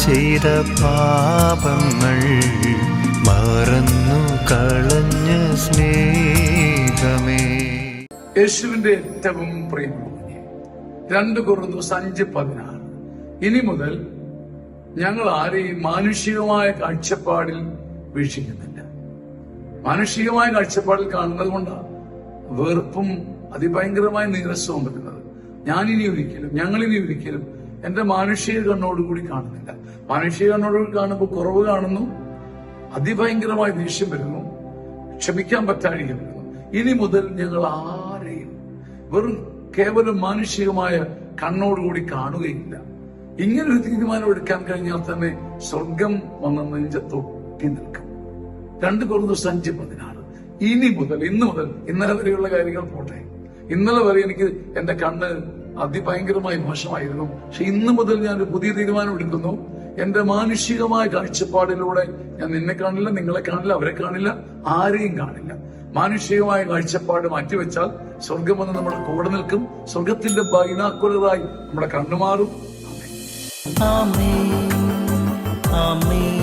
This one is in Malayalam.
ചെയ്ത പാപങ്ങൾ മറന്നു കളഞ്ഞ സ്നേഹമേ. യേശുവിന്റെ ഏറ്റവും പ്രിയമുള്ളവനെ, 2 കൊരിന്ത്യർ 5:16. ഇനി മുതൽ ഞങ്ങൾ ആരെയും മാനുഷികമായ കാഴ്ചപ്പാടിൽ വീക്ഷിക്കുന്നില്ല. മാനുഷികമായ കാഴ്ചപ്പാടിൽ കാണുന്നത് കൊണ്ടാണ് വെറുപ്പും അതിഭയങ്കരമായ നീരസവും വരുന്നത്. ഞങ്ങളിനി ഒരിക്കലും എന്റെ മാനുഷിക കണ്ണോടുകൂടി കാണുന്നില്ല. മാനുഷിക കണ്ണോടുകൂടി കാണുമ്പോൾ കുറവ് കാണുന്നു, അതിഭയങ്കരമായ ദേഷ്യം വരുന്നു, ക്ഷമിക്കാൻ പറ്റാഴിക വരുന്നു. ഇനി മുതൽ ഞങ്ങൾ ആരെയും വെറും കേവലം മാനുഷികമായ കണ്ണോടുകൂടി കാണുകയില്ല. ഇങ്ങനൊരു തീരുമാനം എടുക്കാൻ കഴിഞ്ഞാൽ തന്നെ സ്വർഗം വന്ന നെഞ്ചത്തൊട്ടി നിൽക്കും. 2 കൊരിന്ത്യർ 5:16. ഇനി മുതൽ, ഇന്ന് മുതൽ, ഇന്നലെ വരെയുള്ള കാര്യങ്ങൾ പോട്ടെ. ഇന്നലെ വരെ എനിക്ക് എന്റെ കണ്ണ് അതിഭയങ്കരമായി മോശമായിരുന്നു. പക്ഷെ ഇന്ന് മുതൽ ഞാനൊരു പുതിയ തീരുമാനം എടുക്കുന്നു. എന്റെ മാനുഷികമായ കാഴ്ചപ്പാടിലൂടെ ഞാൻ നിന്നെ കാണില്ല, നിങ്ങളെ കാണില്ല, അവരെ കാണില്ല, ആരെയും കാണില്ല. മാനുഷികമായ കാഴ്ചപ്പാട് മാറ്റിവെച്ചാൽ സ്വർഗം വന്ന് നമ്മുടെ കൂടെ നിൽക്കും. സ്വർഗത്തിന്റെ ബൈനാക്കുലറായി നമ്മുടെ കണ്ണുമാറും. ആമേൻ, ആമേൻ.